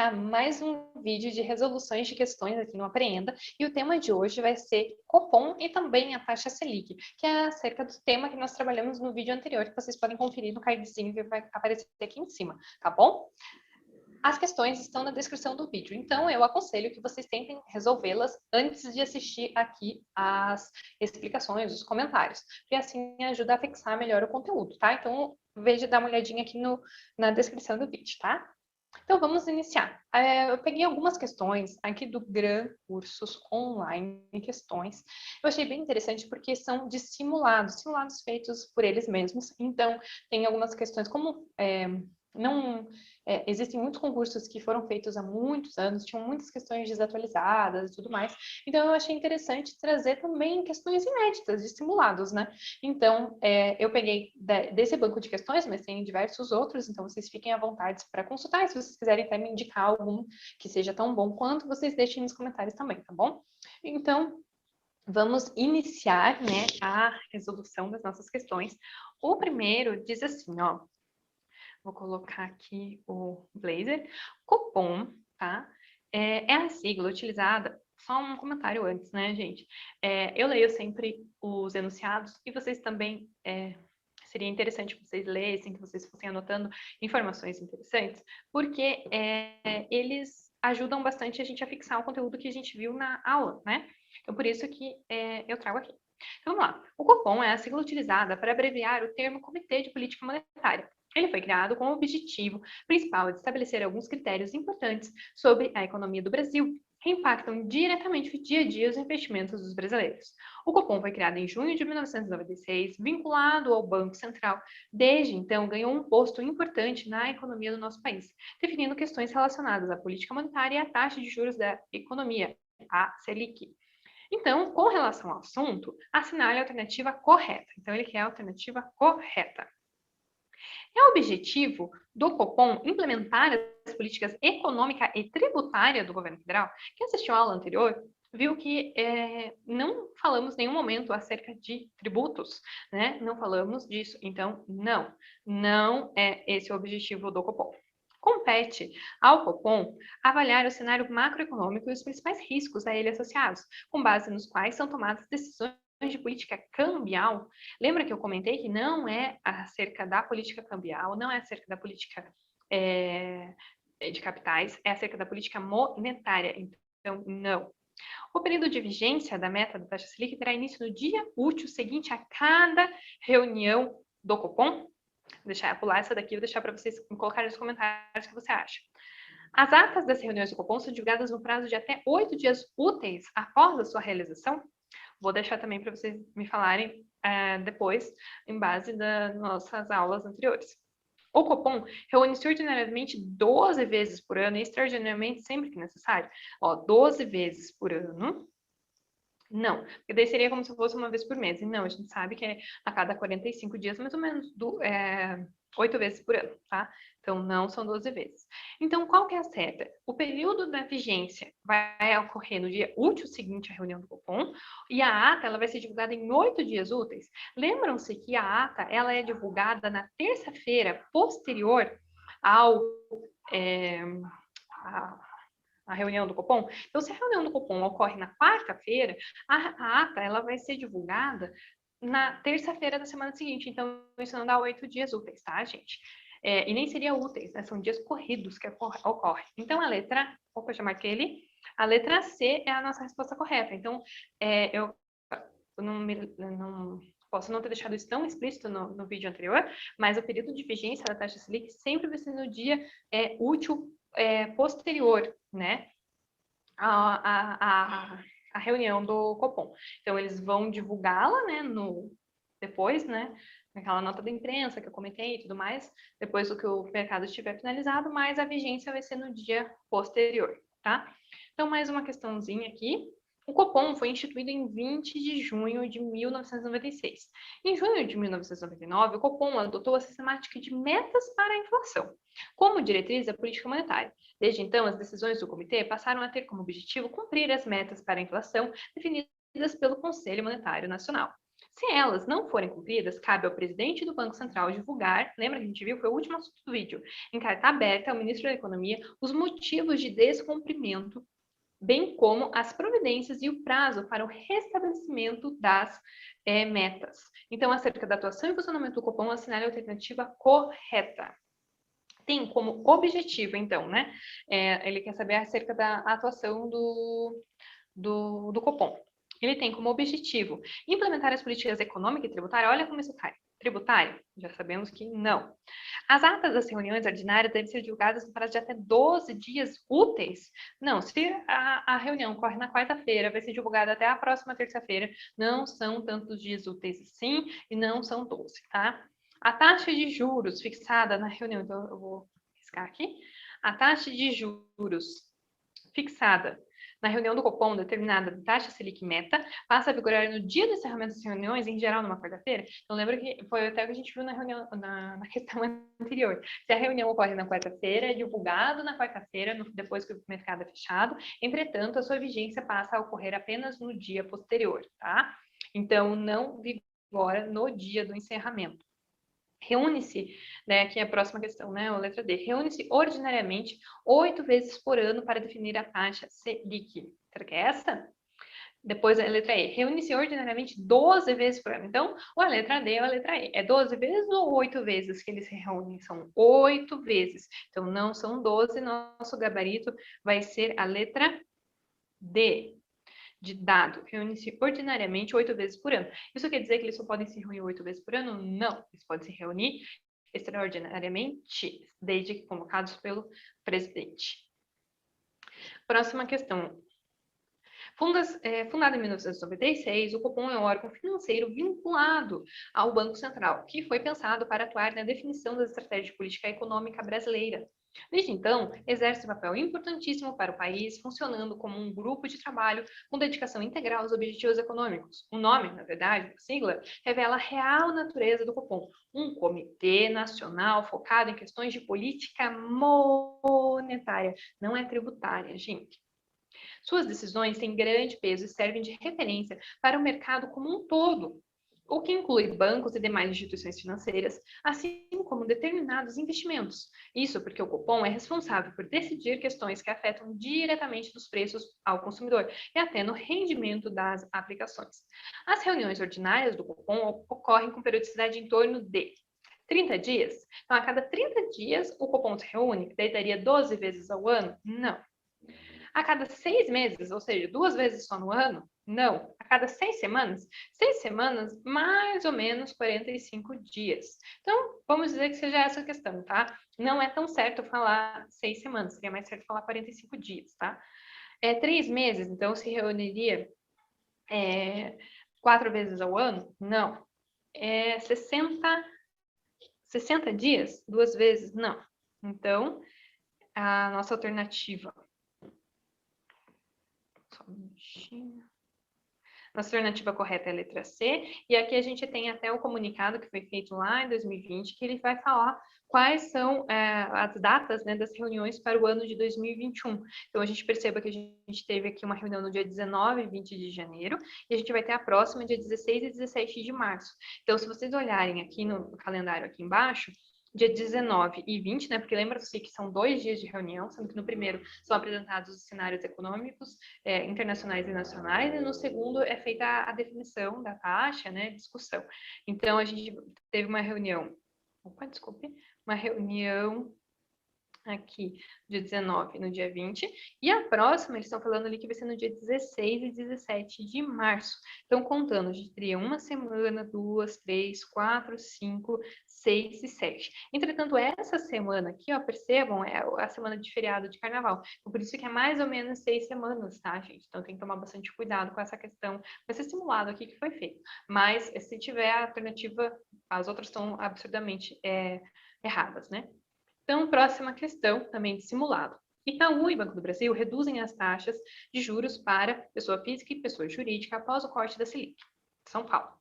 para mais um vídeo de resoluções de questões aqui no Apreenda, e o tema de hoje vai ser Copom e também a taxa Selic, que é acerca do tema que nós trabalhamos no vídeo anterior, que vocês podem conferir no cardzinho que vai aparecer aqui em cima, tá bom? As questões estão na descrição do vídeo, então eu aconselho que vocês tentem resolvê-las antes de assistir aqui as explicações, os comentários, porque assim ajuda a fixar melhor o conteúdo, tá? Então, veja, dá uma olhadinha aqui na descrição do vídeo, tá? Então, vamos iniciar. Eu peguei algumas questões aqui do GRAN Cursos Online Questões. Eu achei bem interessante porque são de simulados feitos por eles mesmos. Então, tem algumas questões como... existem muitos concursos que foram feitos há muitos anos, tinham muitas questões desatualizadas e tudo mais. Então, eu achei interessante trazer também questões inéditas de simulados, né? Então, eu peguei desse banco de questões, mas tem diversos outros, então vocês fiquem à vontade para consultar. E se vocês quiserem até me indicar algum que seja tão bom quanto, vocês deixem nos comentários também, tá bom? Então, vamos iniciar, né, a resolução das nossas questões. O primeiro diz assim, ó. Vou colocar aqui o Blazer. Copom, tá? É a sigla utilizada... Só um comentário antes, né, gente? Eu leio sempre os enunciados e vocês também... seria interessante que vocês lessem, que vocês fossem anotando informações interessantes, porque eles ajudam bastante a gente a fixar o conteúdo que a gente viu na aula, né? Então, por isso que eu trago aqui. Então, vamos lá. O Copom é a sigla utilizada para abreviar o termo Comitê de Política Monetária. Ele foi criado com o objetivo principal de estabelecer alguns critérios importantes sobre a economia do Brasil, que impactam diretamente o dia a dia os investimentos dos brasileiros. O Copom foi criado em junho de 1996, vinculado ao Banco Central. Desde então, ganhou um posto importante na economia do nosso país, definindo questões relacionadas à política monetária e à taxa de juros da economia, a Selic. Então, com relação ao assunto, assinale a alternativa correta. Então, ele quer a alternativa correta. É o objetivo do Copom implementar as políticas econômica e tributária do governo federal? Quem assistiu à aula anterior viu que não falamos em nenhum momento acerca de tributos, né? Não falamos disso. Então, não é esse o objetivo do Copom. Compete ao Copom avaliar o cenário macroeconômico e os principais riscos a ele associados, com base nos quais são tomadas decisões de política cambial. Lembra que eu comentei que não é acerca da política cambial, não é acerca da política de capitais, é acerca da política monetária. Então, não. O período de vigência da meta da taxa Selic terá início no dia útil seguinte a cada reunião do Copom. Vou deixar pular essa daqui, vou deixar para vocês colocarem nos comentários o que você acha. As atas das reuniões do Copom são divulgadas no prazo de até 8 dias úteis após a sua realização. Vou deixar também para vocês me falarem depois, em base das nossas aulas anteriores. O Copom reúne-se ordinariamente 12 vezes por ano e extraordinariamente sempre que necessário. 12 vezes por ano. Não, porque daí seria como se fosse uma vez por mês. E não, a gente sabe que é a cada 45 dias, mais ou menos, 8 vezes por ano, tá? Então, não são 12 vezes. Então, qual que é a certa? O período da vigência vai ocorrer no dia útil seguinte à reunião do Copom e a ata ela vai ser divulgada em 8 dias úteis. Lembram-se que a ata ela é divulgada na terça-feira posterior ao... a reunião do Copom. Então, se a reunião do Copom ocorre na quarta-feira, a ata ela vai ser divulgada na terça-feira da semana seguinte. Então, isso não dá 8 dias úteis, tá, gente? E nem seria úteis, né? São dias corridos que ocorre. Então, a letra... Opa, já marquei ele. A letra C é a nossa resposta correta. Então, eu não posso não ter deixado isso tão explícito no vídeo anterior, mas o período de vigência da taxa Selic sempre vai ser no dia útil posterior, né, a reunião do Copom. Então, eles vão divulgá-la, né, depois, né, naquela nota da imprensa que eu comentei e tudo mais, depois do que o mercado estiver finalizado, mas a vigência vai ser no dia posterior, tá? Então, mais uma questãozinha aqui. O Copom foi instituído em 20 de junho de 1996. Em junho de 1999, o Copom adotou a sistemática de metas para a inflação, como diretriz da política monetária. Desde então, as decisões do comitê passaram a ter como objetivo cumprir as metas para a inflação definidas pelo Conselho Monetário Nacional. Se elas não forem cumpridas, cabe ao presidente do Banco Central divulgar, lembra que a gente viu, foi o último assunto do vídeo, em carta aberta ao ministro da Economia, os motivos de descumprimento, bem como as providências e o prazo para o restabelecimento das metas. Então, acerca da atuação e funcionamento do Copom, assinale a alternativa correta. Tem como objetivo, então, né? Ele quer saber acerca da atuação do Copom. Ele tem como objetivo implementar as políticas econômica e tributária. Olha como isso cai. Tributária? Já sabemos que não. As atas das reuniões ordinárias devem ser divulgadas no prazo de até 12 dias úteis. Não, se a reunião corre na quarta-feira, vai ser divulgada até a próxima terça-feira, não são tantos dias úteis assim, e não são 12, tá? A taxa de juros fixada na reunião, então eu vou riscar aqui. A taxa de juros fixada na reunião do Copom, determinada de taxa Selic meta, passa a vigorar no dia do encerramento das reuniões, em geral numa quarta-feira. Então, lembra que foi até o que a gente viu na reunião, na questão anterior. Se a reunião ocorre na quarta-feira, é divulgado na quarta-feira, depois que o mercado é fechado. Entretanto, a sua vigência passa a ocorrer apenas no dia posterior, tá? Então, não vigora no dia do encerramento. Reúne-se, né, aqui é a próxima questão, né, a letra D, reúne-se ordinariamente 8 vezes por ano para definir a taxa Selic. Será que é essa? Depois a letra E, reúne-se ordinariamente 12 vezes por ano. Então, ou a letra D ou a letra E. É 12 vezes ou 8 vezes que eles se reúnem? São 8 vezes. Então, não são 12, nosso gabarito vai ser a letra D. De dado, reúne-se ordinariamente 8 vezes por ano. Isso quer dizer que eles só podem se reunir 8 vezes por ano? Não, eles podem se reunir extraordinariamente, desde que convocados pelo presidente. Próxima questão. Fundado em 1996, o Copom é um órgão financeiro vinculado ao Banco Central, que foi pensado para atuar na definição das estratégias de política econômica brasileira. Desde então, exerce um papel importantíssimo para o país, funcionando como um grupo de trabalho com dedicação integral aos objetivos econômicos. O nome, na verdade, a sigla, revela a real natureza do Copom, um comitê nacional focado em questões de política monetária, não é tributária, gente. Suas decisões têm grande peso e servem de referência para o mercado como um todo, o que inclui bancos e demais instituições financeiras, assim como determinados investimentos. Isso porque o Copom é responsável por decidir questões que afetam diretamente nos preços ao consumidor e até no rendimento das aplicações. As reuniões ordinárias do Copom ocorrem com periodicidade em torno de 30 dias. Então, a cada 30 dias, o Copom se reúne, que daí daria 12 vezes ao ano? Não. A cada 6 meses, ou seja, 2 vezes só no ano? Não. A cada 6 semanas? 6 semanas, mais ou menos 45 dias. Então, vamos dizer que seja essa a questão, tá? Não é tão certo falar 6 semanas, seria mais certo falar 45 dias, tá? 3 meses, então se reuniria 4 vezes ao ano? Não. 60 dias? 2 vezes? Não. Então, a nossa alternativa. Só um minutinho. Nossa alternativa correta é a letra C, e aqui a gente tem até o comunicado que foi feito lá em 2020, que ele vai falar quais são as datas, né, das reuniões para o ano de 2021. Então, a gente perceba que a gente teve aqui uma reunião no dia 19 e 20 de janeiro, e a gente vai ter a próxima dia 16 e 17 de março. Então, se vocês olharem aqui no calendário aqui embaixo, dia 19 e 20, né? Porque lembra-se que são 2 dias de reunião, sendo que no primeiro são apresentados os cenários econômicos internacionais e nacionais, e no segundo é feita a definição da taxa, né? Discussão. Então, a gente teve uma reunião, uma reunião aqui, dia 19 no dia 20, e a próxima, eles estão falando ali que vai ser no dia 16 e 17 de março. Então, contando, a gente teria uma semana, 2, 3, 4, 5, 6 e 7. Entretanto, essa semana aqui, ó, percebam, é a semana de feriado de carnaval. Então, por isso que é mais ou menos 6 semanas, tá, gente? Então, tem que tomar bastante cuidado com essa questão, com esse simulado aqui que foi feito. Mas, se tiver a alternativa, as outras estão absurdamente erradas, né? Então, próxima questão, também de simulado. Itaú e Banco do Brasil reduzem as taxas de juros para pessoa física e pessoa jurídica após o corte da Selic. São Paulo.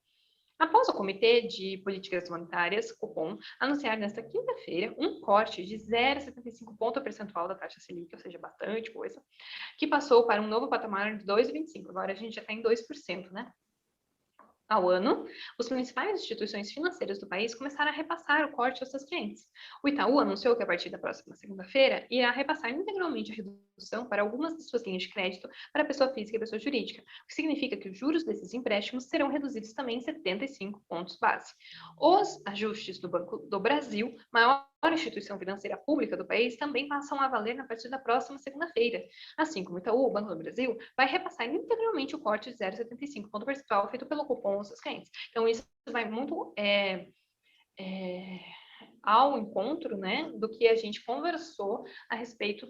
Após o Comitê de Políticas Monetárias, Copom, anunciar nesta quinta-feira um corte de 0,75 ponto percentual da taxa Selic, ou seja, bastante coisa, que passou para um novo patamar de 2,25. Agora a gente já está em 2%, né? ao ano, as principais instituições financeiras do país começaram a repassar o corte aos seus clientes. O Itaú anunciou que a partir da próxima segunda-feira irá repassar integralmente a redução para algumas de suas linhas de crédito para pessoa física e pessoa jurídica, o que significa que os juros desses empréstimos serão reduzidos também em 75 pontos base. Os ajustes do Banco do Brasil, maior instituição financeira pública do país, também passam a valer na partir da próxima segunda-feira. Assim como o Itaú, o Banco do Brasil, vai repassar integralmente o corte de 0,75 ponto percentual feito pelo cupom aos seus clientes. Então, isso vai muito ao encontro, né, do que a gente conversou a respeito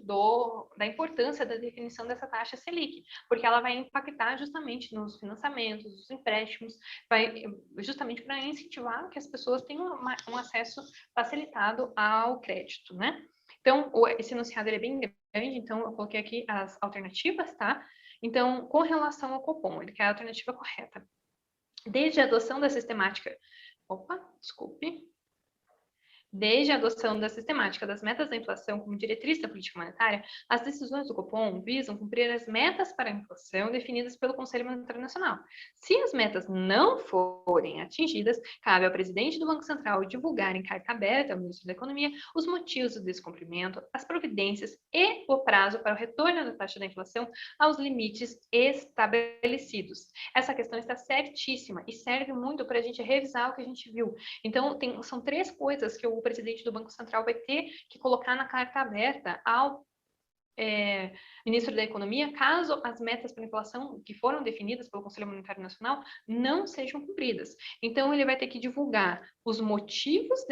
da importância da definição dessa taxa Selic, porque ela vai impactar justamente nos financiamentos, nos empréstimos, vai justamente para incentivar que as pessoas tenham um acesso facilitado ao crédito, né? Então, esse enunciado é bem grande, então eu coloquei aqui as alternativas, tá? Então, com relação ao Copom, ele quer a alternativa correta. Desde a adoção da sistemática... Opa, desculpe. Desde a adoção da sistemática das metas da inflação como diretriz da política monetária, as decisões do Copom visam cumprir as metas para a inflação definidas pelo Conselho Monetário Nacional. Se as metas não forem atingidas, cabe ao presidente do Banco Central divulgar em carta aberta ao ministro da Economia os motivos do descumprimento, as providências e o prazo para o retorno da taxa da inflação aos limites estabelecidos. Essa questão está certíssima e serve muito para a gente revisar o que a gente viu. Então, são três coisas que o presidente do Banco Central vai ter que colocar na carta aberta ao ministro da Economia, caso as metas para a inflação que foram definidas pelo Conselho Monetário Nacional não sejam cumpridas. Então, ele vai ter que divulgar os motivos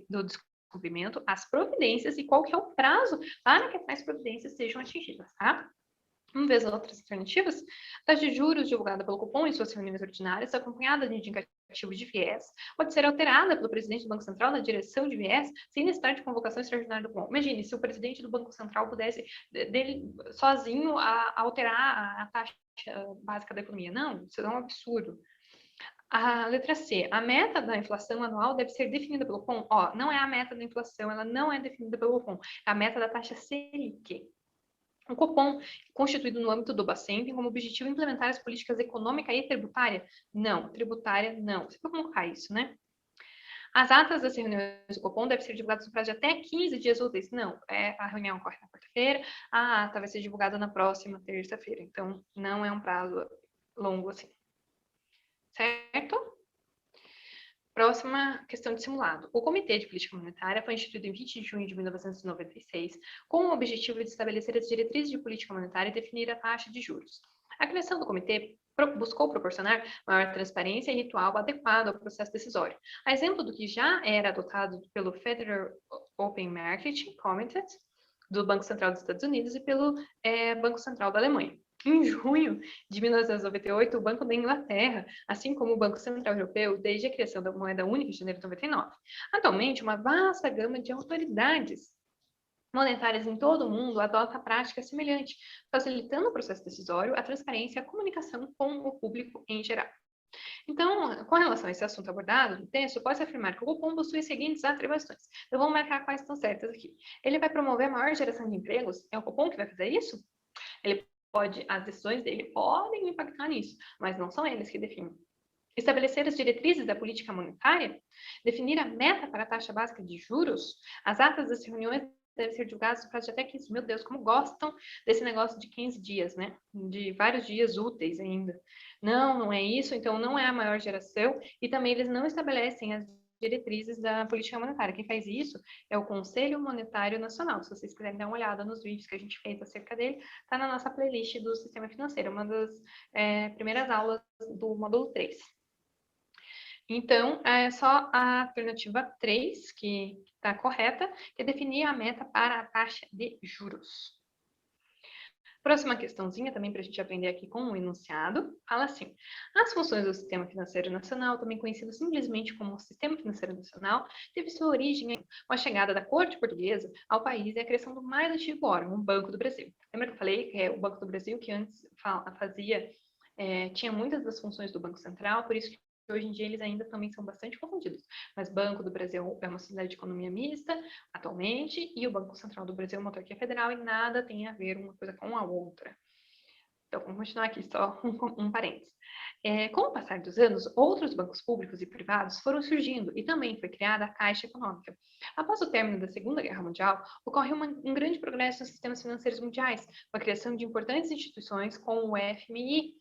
do descumprimento, as providências e qual que é o prazo para que tais providências sejam atingidas, tá? Vamos ver as outras alternativas? Taxa de juros divulgada pelo Copom em suas reuniões ordinárias, acompanhada de indicativos de viés, pode ser alterada pelo presidente do Banco Central na direção de viés, sem necessidade de convocação extraordinária do Copom. Imagine se o presidente do Banco Central pudesse, dele sozinho, alterar a taxa básica da economia. Não, isso é um absurdo. A letra C, a meta da inflação anual deve ser definida pelo Copom. Ó, não é a meta da inflação, ela não é definida pelo Copom, é a meta da taxa Selic. O Copom, constituído no âmbito do Bacen, tem como objetivo implementar as políticas econômica e tributária? Não, tributária não. Você vai colocar isso, né? As atas das reuniões do Copom devem ser divulgadas no prazo de até 15 dias úteis. Não, a reunião ocorre na quarta-feira, a ata vai ser divulgada na próxima terça-feira. Então, não é um prazo longo assim. Certo? Próxima questão de simulado. O Comitê de Política Monetária foi instituído em 20 de junho de 1996, com o objetivo de estabelecer as diretrizes de política monetária e definir a taxa de juros. A criação do comitê buscou proporcionar maior transparência e ritual adequado ao processo decisório. A exemplo do que já era adotado pelo Federal Open Market Committee do Banco Central dos Estados Unidos e pelo Banco Central da Alemanha. Em junho de 1998, o Banco da Inglaterra, assim como o Banco Central Europeu, desde a criação da moeda única em janeiro de 99. Atualmente, uma vasta gama de autoridades monetárias em todo o mundo adota a prática semelhante, facilitando o processo decisório, a transparência e a comunicação com o público em geral. Então, com relação a esse assunto abordado no texto, pode-se afirmar que o Copom possui as seguintes atribuições. Eu vou marcar quais estão certas aqui. Ele vai promover a maior geração de empregos? É o Copom que vai fazer isso? As decisões dele podem impactar nisso, mas não são eles que definem. Estabelecer as diretrizes da política monetária, definir a meta para a taxa básica de juros, as atas das reuniões devem ser divulgadas no prazo de até 15. Meu Deus, como gostam desse negócio de 15 dias, né? De vários dias úteis ainda. Não, não é isso, então não é a maior geração, e também eles não estabelecem as diretrizes da política monetária. Quem faz isso é o Conselho Monetário Nacional. Se vocês quiserem dar uma olhada nos vídeos que a gente fez acerca dele, está na nossa playlist do Sistema Financeiro, uma das primeiras aulas do módulo 3. Então, é só a alternativa 3 que está correta, que é definir a meta para a taxa de juros. Próxima questãozinha também para a gente aprender aqui com o enunciado, fala assim: as funções do Sistema Financeiro Nacional, também conhecido simplesmente como Sistema Financeiro Nacional, teve sua origem com a chegada da corte portuguesa ao país e a criação do mais antigo órgão, o Banco do Brasil. Lembra que eu falei que é o Banco do Brasil que antes tinha muitas das funções do Banco Central, por isso que hoje em dia eles ainda também são bastante confundidos. Mas Banco do Brasil é uma sociedade de economia mista, atualmente, e o Banco Central do Brasil é uma autarquia federal e nada tem a ver uma coisa com a outra. Então, vamos continuar aqui, só um parênteses. Com o passar dos anos, outros bancos públicos e privados foram surgindo e também foi criada a Caixa Econômica. Após o término da Segunda Guerra Mundial, ocorreu um grande progresso nos sistemas financeiros mundiais, com a criação de importantes instituições como o FMI,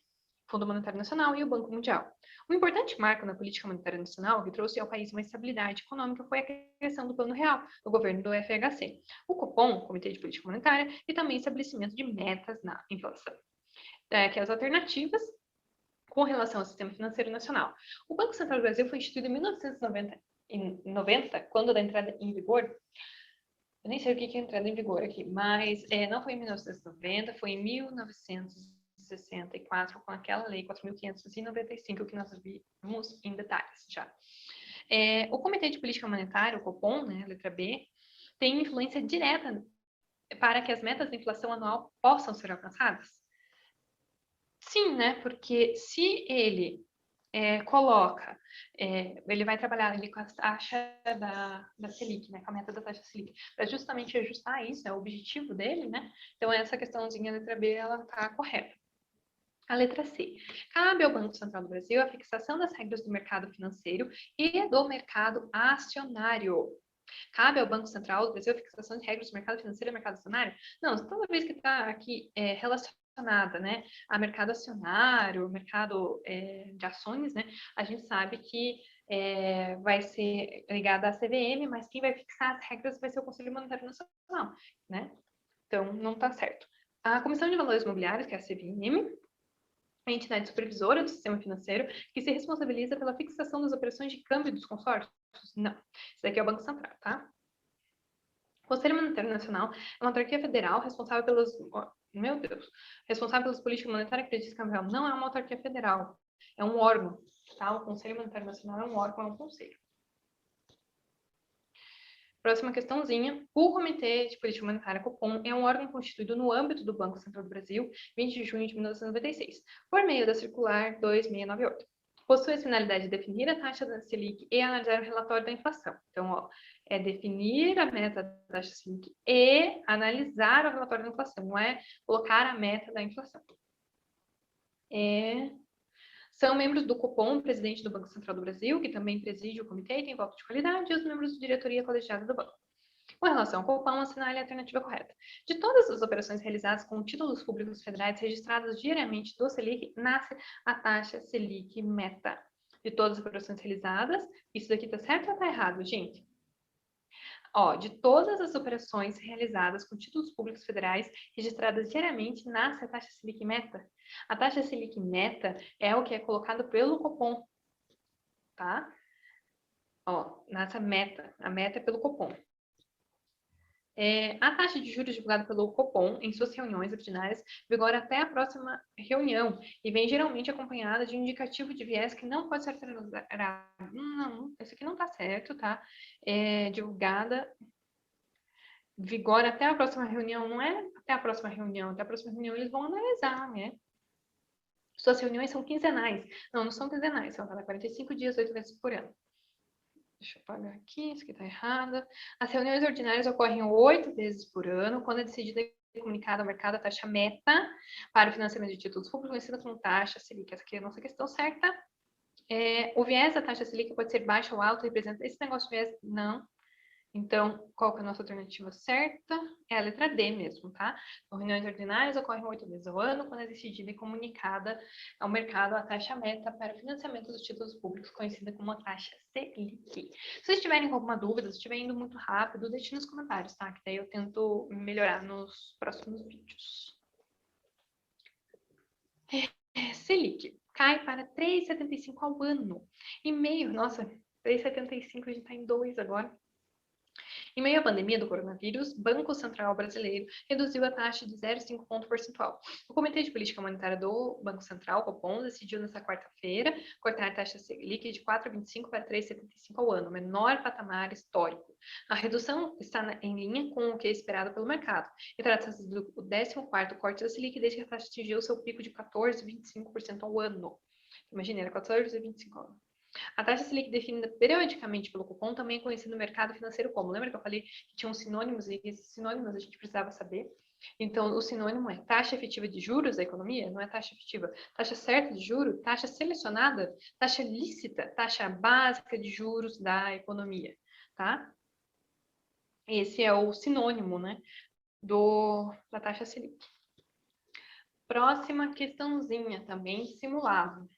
Fundo Monetário Nacional e o Banco Mundial. Um importante marco na política monetária nacional que trouxe ao país uma estabilidade econômica foi a criação do Plano Real, do governo do FHC, o Copom, Comitê de Política Monetária, e também estabelecimento de metas na inflação. Que as alternativas com relação ao sistema financeiro nacional. O Banco Central do Brasil foi instituído em 1990, quando da entrada em vigor. Eu nem sei o que é entrada em vigor aqui, mas não foi em 1990, foi em 1964, com aquela lei 4.595 que nós vimos em detalhes já. O Comitê de Política Monetária, o Copom, né, letra B, tem influência direta para que as metas de inflação anual possam ser alcançadas? Sim, né? Porque se ele coloca, ele vai trabalhar ali com a taxa da Selic, né? Com a meta da taxa Selic, para justamente ajustar isso, é o objetivo dele, né? Então, essa questãozinha, letra B, ela está correta. A letra C. Cabe ao Banco Central do Brasil a fixação das regras do mercado financeiro e do mercado acionário. Cabe ao Banco Central do Brasil a fixação de regras do mercado financeiro e mercado acionário? Não, toda vez que está aqui relacionada, né, a mercado acionário, mercado de ações, né, a gente sabe que vai ser ligada à CVM, mas quem vai fixar as regras vai ser o Conselho Monetário Nacional, né? Então, não está certo. A Comissão de Valores Imobiliários, que é a CVM, a entidade supervisora do sistema financeiro que se responsabiliza pela fixação das operações de câmbio dos consórcios? Não. Isso daqui é o Banco Central, tá? O Conselho Monetário Nacional é uma autarquia federal responsável pelos... Meu Deus! Responsável pelas políticas monetárias, crédito e cambial. Não é uma autarquia federal. É um órgão, tá? O Conselho Monetário Nacional é um órgão, é um conselho. Próxima questãozinha. O Comitê de Política Monetária, Copom, é um órgão constituído no âmbito do Banco Central do Brasil, 20 de junho de 1996, por meio da Circular 2698. Possui a finalidade de definir a taxa da Selic e analisar o relatório da inflação. Então, ó, é definir a meta da taxa Selic e analisar o relatório da inflação, não é colocar a meta da inflação. São membros do Copom, presidente do Banco Central do Brasil, que também preside o comitê e tem voto de qualidade, e os membros da diretoria colegiada do banco. Com relação ao Copom, assinale a alternativa correta. De todas as operações realizadas com títulos públicos federais registrados diariamente do Selic, nasce a taxa Selic Meta. De todas as operações realizadas, isso daqui tá certo ou tá errado, gente? Ó, de todas as operações realizadas com títulos públicos federais registradas diariamente, nasce a taxa Selic Meta. A taxa Selic Meta é o que é colocado pelo Copom, tá? Ó, nasce a meta é pelo Copom. A taxa de juros divulgada pelo Copom em suas reuniões ordinárias vigora até a próxima reunião e vem geralmente acompanhada de um indicativo de viés que não pode ser alterado. Não, esse aqui não está certo, tá? Divulgada, vigora até a próxima reunião, não é até a próxima reunião, até a próxima reunião eles vão analisar, né? Suas reuniões são quinzenais. Não são quinzenais, são cada 45 dias, 8 vezes por ano. Deixa eu apagar aqui, isso aqui está errado. As reuniões ordinárias ocorrem 8 vezes por ano, quando é decidida e comunicada ao mercado a taxa meta para o financiamento de títulos públicos, conhecida como taxa Selic. Essa aqui é a nossa questão certa. O viés da taxa Selic pode ser baixo ou alto, representa esse negócio de viés? Não. Então, qual que é a nossa alternativa certa? É a letra D mesmo, tá? Então, reuniões ordinárias ocorrem 8 vezes ao ano, quando é decidida e comunicada ao mercado a taxa meta para o financiamento dos títulos públicos, conhecida como a taxa Selic. Se vocês tiverem alguma dúvida, se estiver indo muito rápido, deixe nos comentários, tá? Que daí eu tento melhorar nos próximos vídeos. Selic cai para 3,75 ao ano. Em meio, nossa, 3,75, a gente está em 2 agora. Em meio à pandemia do coronavírus, o Banco Central Brasileiro reduziu a taxa de 0,5 ponto percentual. O Comitê de Política Monetária do Banco Central, Copom, decidiu nesta quarta-feira cortar a taxa Selic de 4,25 para 3,75 ao ano, menor patamar histórico. A redução está em linha com o que é esperado pelo mercado, e trata-se do 14º corte da Selic desde que a taxa atingiu seu pico de 14,25% ao ano. Imagina, era 14,25% ao ano. A taxa Selic definida periodicamente pelo Copom também é conhecida no mercado financeiro como. Lembra que eu falei que tinha uns sinônimos e esses sinônimos a gente precisava saber? Então, o sinônimo é taxa efetiva de juros da economia, não é taxa efetiva, taxa certa de juros, taxa selecionada, taxa lícita, taxa básica de juros da economia, tá? Esse é o sinônimo, né, da taxa Selic. Próxima questãozinha, também simulado.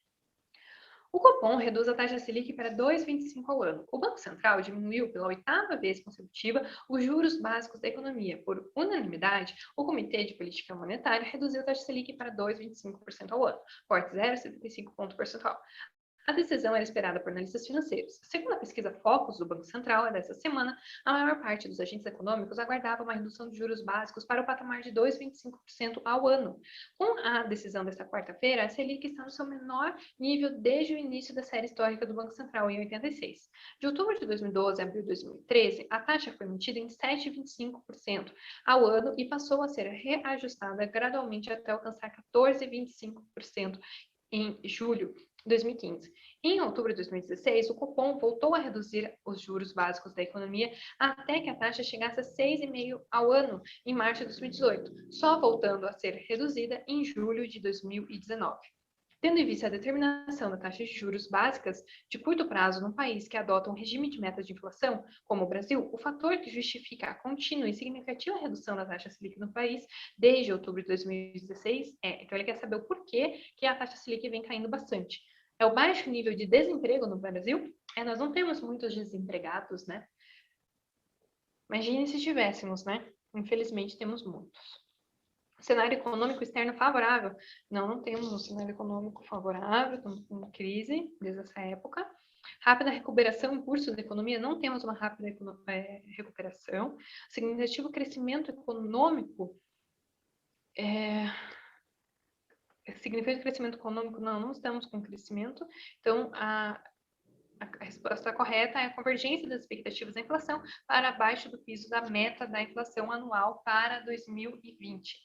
O Copom reduz a taxa Selic para 2,25 ao ano. O Banco Central diminuiu pela 8ª vez consecutiva os juros básicos da economia. Por unanimidade, o Comitê de Política Monetária reduziu a taxa Selic para 2,25% ao ano, corte 0,75 ponto percentual. A decisão era esperada por analistas financeiros. Segundo a pesquisa Focus do Banco Central dessa semana, a maior parte dos agentes econômicos aguardava uma redução de juros básicos para o patamar de 2,25% ao ano. Com a decisão desta quarta-feira, a Selic está no seu menor nível desde o início da série histórica do Banco Central, em 86. De outubro de 2012 a abril de 2013, a taxa foi mantida em 7,25% ao ano e passou a ser reajustada gradualmente até alcançar 14,25% em julho de 2015. Em outubro de 2016, o Copom voltou a reduzir os juros básicos da economia até que a taxa chegasse a 6,5% ao ano em março de 2018, só voltando a ser reduzida em julho de 2019. Tendo em vista a determinação da taxa de juros básicas de curto prazo num país que adota um regime de metas de inflação, como o Brasil, o fator que justifica a contínua e significativa redução da taxa Selic no país desde outubro de 2016 é, então ele quer saber o porquê que a taxa Selic vem caindo bastante. É o baixo nível de desemprego no Brasil? Nós não temos muitos desempregados, né? Imagine se tivéssemos, né? Infelizmente temos muitos. Cenário econômico externo favorável? Não temos um cenário econômico favorável, estamos com crise desde essa época. Rápida recuperação em curso da economia? Não temos uma rápida recuperação. Significativo crescimento econômico? Significativo crescimento econômico? Não estamos com crescimento. Então, a resposta correta é a convergência das expectativas da inflação para abaixo do piso da meta da inflação anual para 2020.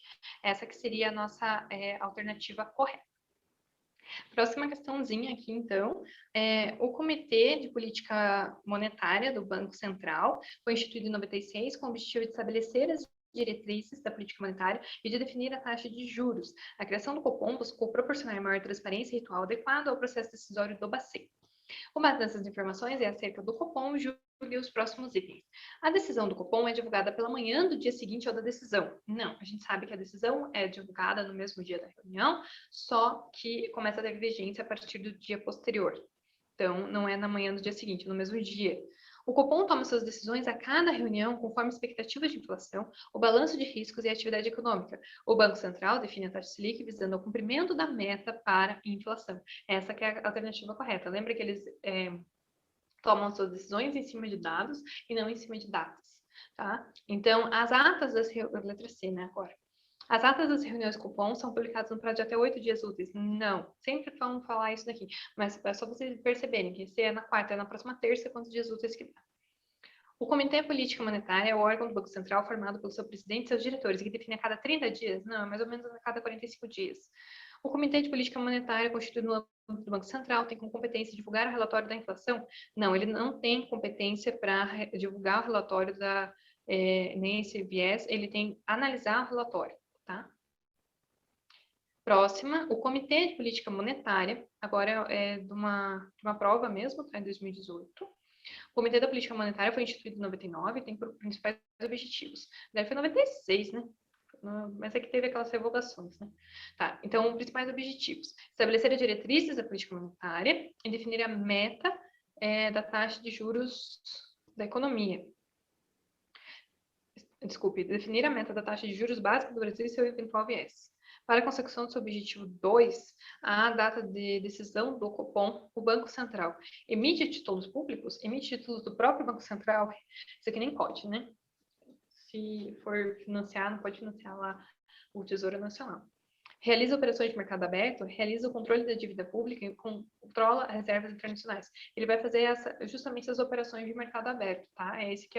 Essa que seria a nossa alternativa correta. Próxima questãozinha aqui, então, o Comitê de Política Monetária do Banco Central foi instituído em 96 com o objetivo de estabelecer as diretrizes da política monetária e de definir a taxa de juros. A criação do Copom buscou proporcionar maior transparência e ritual adequado ao processo decisório do Bacen. Com base nessas informações é acerca do Copom, julgue os próximos itens. A decisão do Copom é divulgada pela manhã do dia seguinte ao da decisão. Não, a gente sabe que a decisão é divulgada no mesmo dia da reunião, só que começa a ter vigência a partir do dia posterior. Então, não é na manhã do dia seguinte, no mesmo dia. O Copom toma suas decisões a cada reunião conforme expectativas de inflação, o balanço de riscos e a atividade econômica. O Banco Central define a taxa Selic visando o cumprimento da meta para inflação. Essa que é a alternativa correta. Lembra que eles tomam suas decisões em cima de dados e não em cima de datas, tá? Então, as atas das letra C, né, agora. As atas das reuniões Copom são publicadas no prazo de até 8 dias úteis. Não, sempre vamos falar isso daqui. Mas é só vocês perceberem que se é na quarta, é na próxima terça, quantos dias úteis que dá. O Comitê de Política Monetária é o órgão do Banco Central formado pelo seu presidente e seus diretores, que define a cada 30 dias? Não, mais ou menos a cada 45 dias. O Comitê de Política Monetária, constituído no âmbito do Banco Central, tem como competência divulgar o relatório da inflação? Não, ele não tem competência para divulgar o relatório nem esse viés, ele tem analisar o relatório, tá? Próxima, o Comitê de Política Monetária, agora é de uma prova mesmo, tá, em 2018. O Comitê da Política Monetária foi instituído em 99 e tem por principais objetivos. Deve ser 96, né? Mas é que teve aquelas revogações, né? Tá, então, os principais objetivos. Estabelecer as diretrizes da política monetária e definir a meta da taxa de juros da economia. Desculpe, definir a meta da taxa de juros básica do Brasil e seu eventual viés. Para a consecução do seu objetivo 2, a data de decisão do Copom, o Banco Central emite títulos públicos, emite títulos do próprio Banco Central, isso aqui nem pode, né? Se for financiar, não pode financiar lá o Tesouro Nacional. Realiza operações de mercado aberto, realiza o controle da dívida pública e controla as reservas internacionais. Ele vai fazer justamente as operações de mercado aberto, tá? É esse que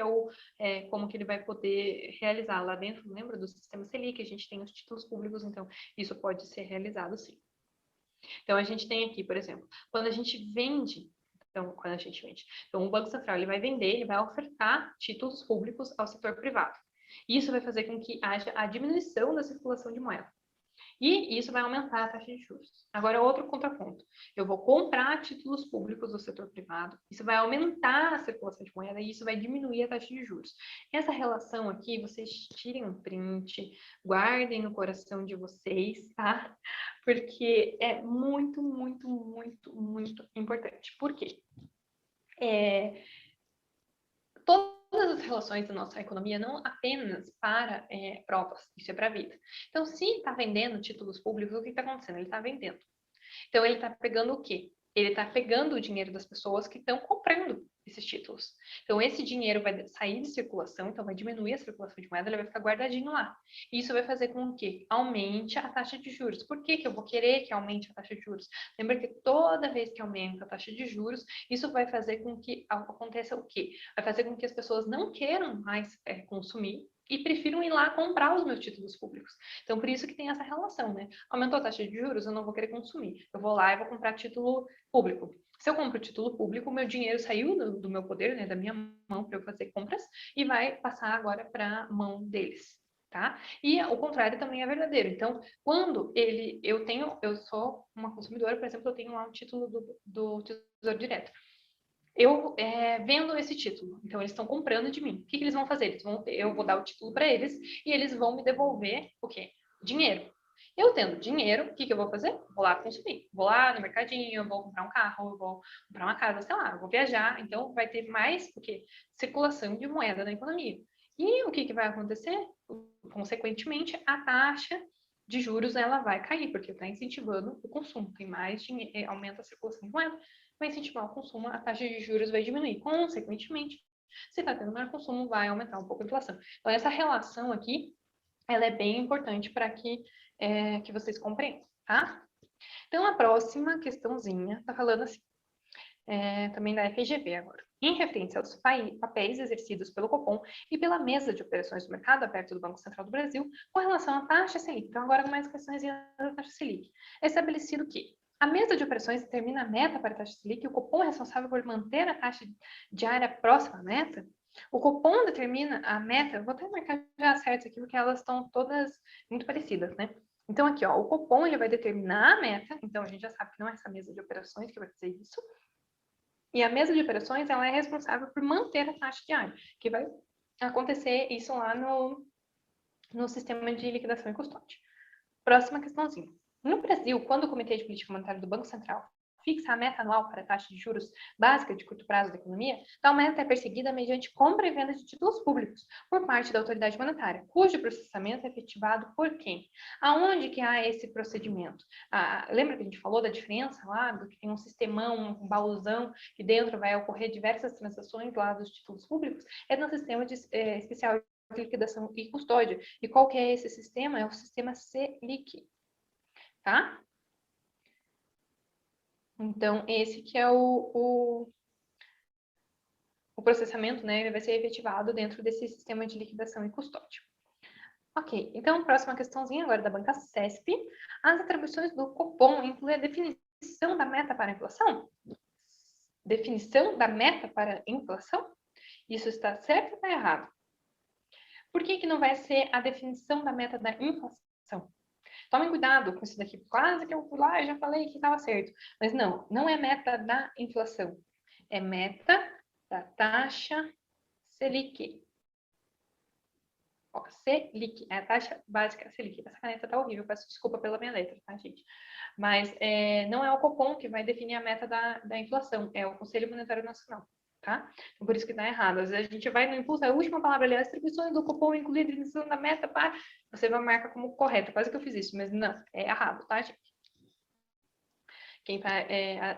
é como que ele vai poder realizar lá dentro. Lembra do sistema Selic? A gente tem os títulos públicos, então isso pode ser realizado sim. Então a gente tem aqui, por exemplo, quando a gente vende, então o Banco Central ele vai vender, ele vai ofertar títulos públicos ao setor privado. Isso vai fazer com que haja a diminuição da circulação de moeda. E isso vai aumentar a taxa de juros. Agora, outro contraponto. Eu vou comprar títulos públicos do setor privado, isso vai aumentar a circulação de moeda e isso vai diminuir a taxa de juros. Essa relação aqui, vocês tirem um print, guardem no coração de vocês, tá? Porque é muito, muito, muito, muito importante. Por quê? Todas as relações da nossa economia, não apenas para provas, isso é para a vida. Então, se está vendendo títulos públicos, o que está acontecendo? Ele está vendendo. Então, ele está pegando o quê? Ele está pegando o dinheiro das pessoas que estão comprando esses títulos. Então, esse dinheiro vai sair de circulação, então vai diminuir a circulação de moeda, ele vai ficar guardadinho lá. E isso vai fazer com que aumente a taxa de juros. Por que que eu vou querer que aumente a taxa de juros? Lembra que toda vez que aumenta a taxa de juros, isso vai fazer com que aconteça o quê? Vai fazer com que as pessoas não queiram mais consumir e prefiram ir lá comprar os meus títulos públicos. Então, por isso que tem essa relação, né? Aumentou a taxa de juros, eu não vou querer consumir. Eu vou lá e vou comprar título público. Se eu compro título público, meu dinheiro saiu do meu poder, né, da minha mão para eu fazer compras e vai passar agora para a mão deles, tá? E o contrário também é verdadeiro. Então, quando eu sou uma consumidora, por exemplo, eu tenho lá um título do Tesouro Direto. Eu vendo esse título, então eles estão comprando de mim. O que eles vão fazer? Eu vou dar o título para eles e eles vão me devolver o quê? Dinheiro. Eu tendo dinheiro, o que eu vou fazer? Vou lá consumir. Vou lá no mercadinho, eu vou comprar um carro, eu vou comprar uma casa, sei lá, eu vou viajar. Então, vai ter mais o quê? Circulação de moeda na economia. E o que vai acontecer? Consequentemente, a taxa de juros ela vai cair, porque está incentivando o consumo. Tem mais dinheiro, aumenta a circulação de moeda, vai incentivar o consumo, a taxa de juros vai diminuir. Consequentemente, se está tendo maior consumo, vai aumentar um pouco a inflação. Então, essa relação aqui, ela é bem importante para que vocês compreendam, tá? Então, a próxima questãozinha está falando assim, também da FGV agora. Em referência aos papéis exercidos pelo Copom e pela mesa de operações do mercado aberto do Banco Central do Brasil com relação à taxa Selic. Então, agora mais questões da taxa Selic. É estabelecido que a mesa de operações determina a meta para a taxa Selic e o Copom é responsável por manter a taxa diária próxima à meta. O Copom determina a meta, vou até marcar já certo aqui, porque elas estão todas muito parecidas, né? Então, aqui, ó, o Copom ele vai determinar a meta, então a gente já sabe que não é essa mesa de operações que vai fazer isso. E a mesa de operações ela é responsável por manter a taxa diária, que vai acontecer isso lá no sistema de liquidação e custódia. Próxima questãozinha. No Brasil, quando o Comitê de Política Monetária do Banco Central fixa a meta anual para a taxa de juros básica de curto prazo da economia, tal meta é perseguida mediante compra e venda de títulos públicos por parte da autoridade monetária, cujo processamento é efetivado por quem? Aonde que há esse procedimento? Lembra que a gente falou da diferença lá, do que tem um sistemão, um baúzão, que dentro vai ocorrer diversas transações lá dos títulos públicos? É no sistema especial de liquidação e custódia. E qual que é esse sistema? É o sistema Selic, tá? Então, esse que é o processamento, né? Ele vai ser efetivado dentro desse sistema de liquidação e custódia. Ok, então, próxima questãozinha agora da banca CESP. As atribuições do Copom incluem a definição da meta para a inflação? Definição da meta para a inflação? Isso está certo ou está errado? Por que não vai ser a definição da meta da inflação? Tomem cuidado com isso daqui. Quase que eu fui lá e já falei que estava certo. Mas não é meta da inflação. É meta da taxa Selic. Ó, Selic, é a taxa básica Selic. Essa caneta tá horrível, peço desculpa pela minha letra, tá, gente? Mas não é o Copom que vai definir a meta da inflação, é o Conselho Monetário Nacional, tá? Então, por isso que tá errado. Às vezes a gente vai no impulso, a última palavra ali, as atribuições do Copom incluem a definição da meta para... Você vai marcar como correta, quase que eu fiz isso, mas não, é errado, tá, gente?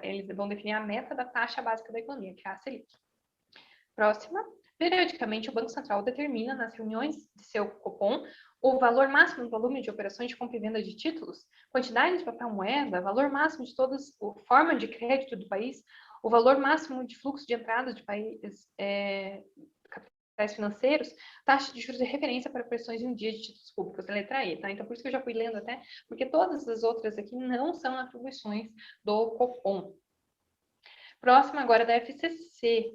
Eles vão definir a meta da taxa básica da economia, que é a Selic. Próxima. Periodicamente, o Banco Central determina nas reuniões de seu Copom o valor máximo do volume de operações de compra e venda de títulos, quantidade de papel moeda, valor máximo de todas a forma de crédito do país, o valor máximo de fluxo de entrada de países capitais financeiros, taxa de juros de referência para pressões em um dia de títulos públicos, a letra E, tá? Então, por isso que eu já fui lendo até, porque todas as outras aqui não são atribuições do Copom. Próxima agora da FCC.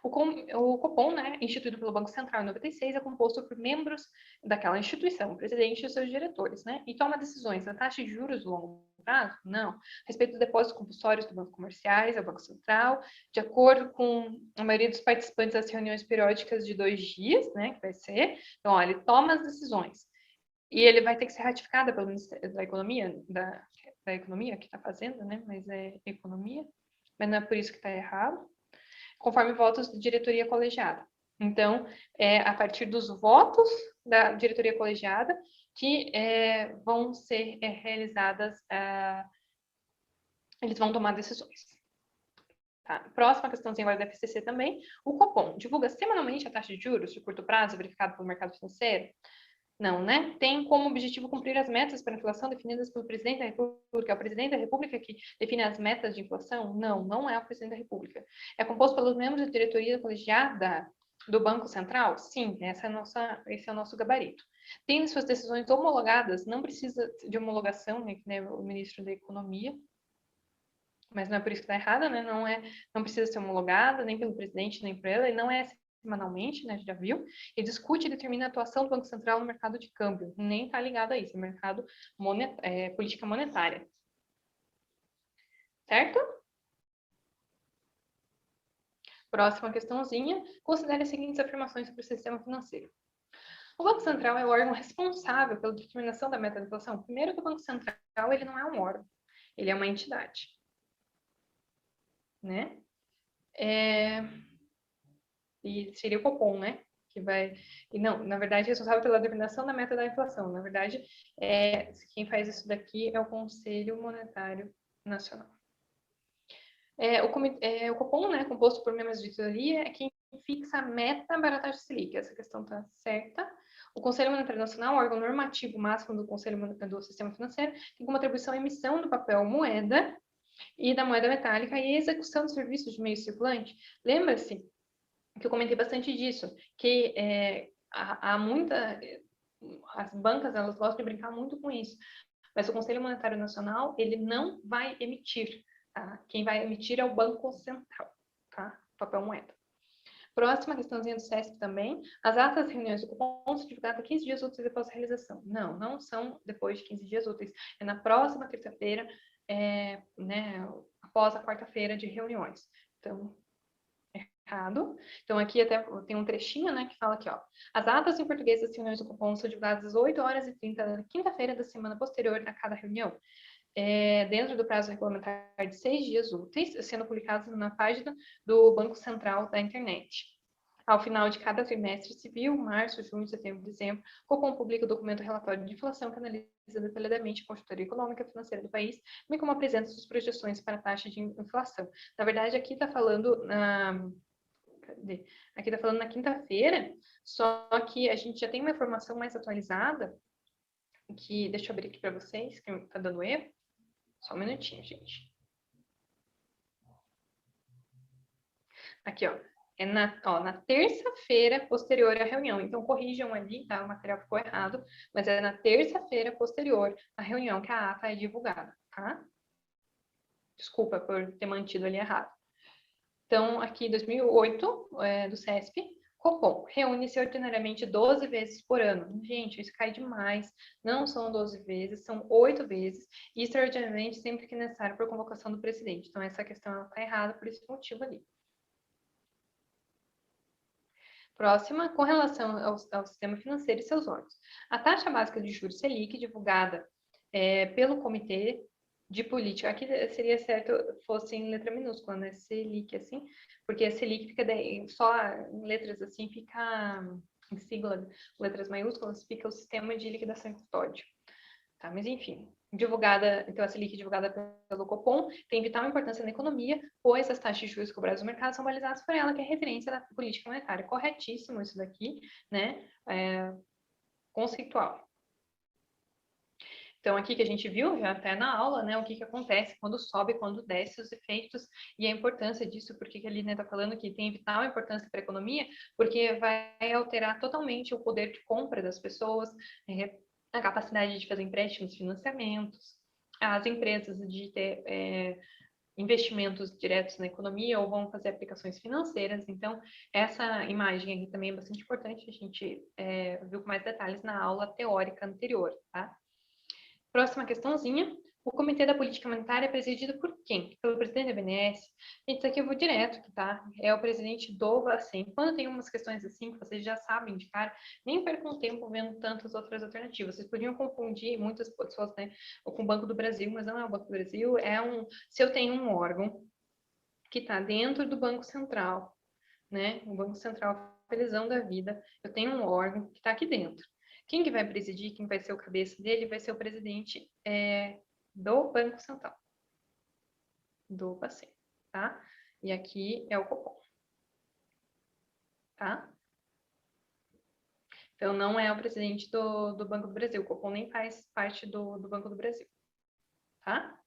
O Copom, né, instituído pelo Banco Central em 96, é composto por membros daquela instituição, o presidente e os seus diretores, né, e toma decisões na taxa de juros do longo prazo? Não. A respeito dos depósitos compulsórios do Banco Comerciais, é o Banco Central, de acordo com a maioria dos participantes das reuniões periódicas de 2 dias, né, que vai ser. Então, ó, ele toma as decisões e ele vai ter que ser ratificada pelo Ministério da Economia, da Economia que está fazendo, né, mas é Economia, mas não é por isso que está errado, conforme votos da diretoria colegiada. Então, é a partir dos votos da diretoria colegiada que vão ser realizadas, eles vão tomar decisões. Tá? Próxima questãozinha agora da FCC também. O Copom divulga semanalmente a taxa de juros de curto prazo verificada pelo mercado financeiro? Não, né? Tem como objetivo cumprir as metas para a inflação definidas pelo presidente da República. É o presidente da República que define as metas de inflação? Não, não é o presidente da República. É composto pelos membros da diretoria colegiada do Banco Central? Sim, esse é o nosso gabarito. Tem suas decisões homologadas, não precisa de homologação, né, o ministro da Economia, mas não é por isso que está errada, né? Não precisa ser homologada nem pelo presidente, nem por ela, e não é semanalmente, né? Já viu? E discute e determina a atuação do Banco Central no mercado de câmbio. Nem está ligado a isso, é mercado política monetária. Certo? Próxima questãozinha. Considere as seguintes afirmações sobre o sistema financeiro. O Banco Central é o órgão responsável pela determinação da meta da inflação. Primeiro que o Banco Central, ele não é um órgão, ele é uma entidade, né? E seria o Copom, né? Que vai. E não, na verdade, é responsável pela determinação da meta da inflação. Na verdade, quem faz isso daqui é o Conselho Monetário Nacional. O Copom, né, composto por membros de diretoria, é quem fixa a meta para a taxa Selic. Essa questão está certa. O Conselho Monetário Nacional, órgão normativo máximo do Conselho do Sistema Financeiro, tem como atribuição a emissão do papel moeda e da moeda metálica e a execução dos serviços de meio circulante. Lembra-se que eu comentei bastante disso, que há muita... As bancas, elas gostam de brincar muito com isso, mas o Conselho Monetário Nacional, ele não vai emitir, tá? Quem vai emitir é o Banco Central, tá? Papel moeda. Próxima questãozinha do CESP também. As atas das reuniões do Copom são divulgadas 15 dias úteis após a realização. Não, não são depois de 15 dias úteis. É na próxima terça-feira, né, após a quarta-feira de reuniões. Então, errado. Então, aqui até tem um trechinho, né, que fala aqui, ó. As atas em português das reuniões do Copom são divulgadas às 8h30 da quinta-feira da semana posterior a cada reunião, dentro do prazo regulamentar de 6 dias úteis, sendo publicados na página do Banco Central da internet. Ao final de cada trimestre civil, março, junho, setembro, dezembro, o Copom publica o documento relatório de inflação que analisa detalhadamente a conjuntura econômica e financeira do país, bem como apresenta suas projeções para a taxa de inflação. Na verdade, aqui está falando Aqui está falando na quinta-feira, só que a gente já tem uma informação mais atualizada, que deixa eu abrir aqui para vocês, que está dando erro. Só um minutinho, gente. Aqui, ó. Na terça-feira posterior à reunião. Então, corrijam ali, tá? O material ficou errado, mas é na terça-feira posterior à reunião que a ata é divulgada, tá? Desculpa por ter mantido ali errado. Então, aqui, 2008, do CESP, Copom reúne-se ordinariamente 12 vezes por ano. Gente, isso cai demais. Não são 12 vezes, são 8 vezes. E extraordinariamente sempre que necessário por convocação do presidente. Então, essa questão está errada por esse motivo ali. Próxima, com relação ao sistema financeiro e seus órgãos. A taxa básica de juros Selic, divulgada pelo Comitê de Política, aqui seria certo fosse em letra minúscula, né? Selic, assim, porque a Selic fica só em letras assim, fica em sigla, letras maiúsculas, fica o sistema de liquidação e custódia. Tá? Mas, enfim, então a Selic divulgada pelo Copom tem vital importância na economia, pois as taxas de juros cobradas no mercado são balizadas por ela, que é referência da política monetária. Corretíssimo isso daqui, né? Conceitual. Então, aqui que a gente viu, já até na aula, né, o que acontece quando sobe, quando desce os efeitos e a importância disso, porque ali, né, tá falando que tem vital importância para a economia, porque vai alterar totalmente o poder de compra das pessoas, a capacidade de fazer empréstimos, financiamentos, as empresas de ter investimentos diretos na economia ou vão fazer aplicações financeiras. Então, essa imagem aqui também é bastante importante, a gente viu com mais detalhes na aula teórica anterior, tá? Próxima questãozinha. O Comitê da Política Monetária é presidido por quem? Pelo presidente da BNS. Gente, isso aqui eu vou direto, tá? É o presidente do Bacen. Quando tem umas questões assim, que vocês já sabem de cara, nem percam tempo vendo tantas outras alternativas. Vocês podiam confundir muitas pessoas, né, com o Banco do Brasil, mas não é o Banco do Brasil, se eu tenho um órgão que está dentro do Banco Central, né, o Banco Central, felizão da vida, eu tenho um órgão que está aqui dentro. Quem que vai presidir, quem vai ser o cabeça dele, vai ser o presidente do Banco Central, do Bacen, tá? E aqui é o Copom, tá? Então, não é o presidente do Banco do Brasil, o Copom nem faz parte do Banco do Brasil, tá?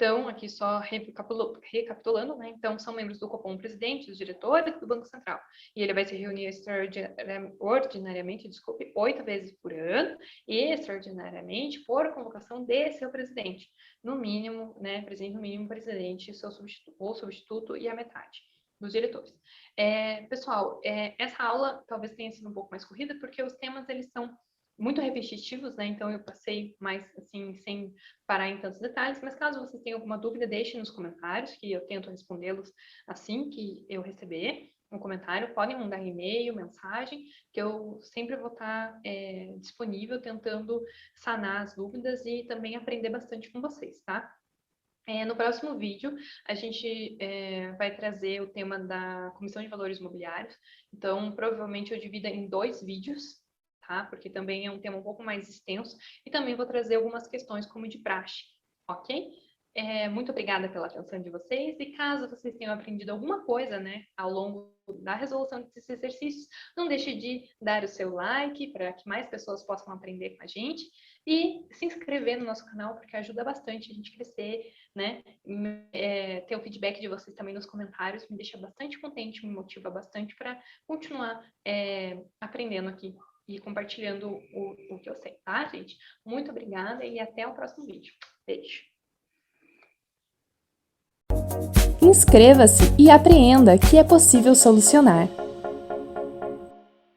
Então, aqui só recapitulando, né? Então, são membros do Copom o presidente, os diretores do Banco Central. E ele vai se reunir ordinariamente, 8 vezes por ano, e extraordinariamente por convocação de seu presidente. No mínimo, né? Presidente no mínimo, presidente, seu substituto e a metade dos diretores. Pessoal, essa aula talvez tenha sido um pouco mais corrida, porque os temas, eles são muito repetitivos, né? Então eu passei mais assim, sem parar em tantos detalhes, mas caso vocês tenham alguma dúvida, deixem nos comentários, que eu tento respondê-los assim que eu receber um comentário. Podem mandar e-mail, mensagem, que eu sempre vou estar disponível, tentando sanar as dúvidas e também aprender bastante com vocês, tá? No próximo vídeo, a gente vai trazer o tema da Comissão de Valores Imobiliários. Então, provavelmente eu divido em 2 vídeos, tá? Porque também é um tema um pouco mais extenso. E também vou trazer algumas questões como de praxe, ok? Muito obrigada pela atenção de vocês. E caso vocês tenham aprendido alguma coisa, né, ao longo da resolução desses exercícios, não deixe de dar o seu like para que mais pessoas possam aprender com a gente. E se inscrever no nosso canal, porque ajuda bastante a gente crescer, né? Ter o feedback de vocês também nos comentários me deixa bastante contente, me motiva bastante para continuar aprendendo aqui e compartilhando o que eu sei, tá, gente? Muito obrigada e até o próximo vídeo. Beijo! Inscreva-se e apreenda que é possível solucionar.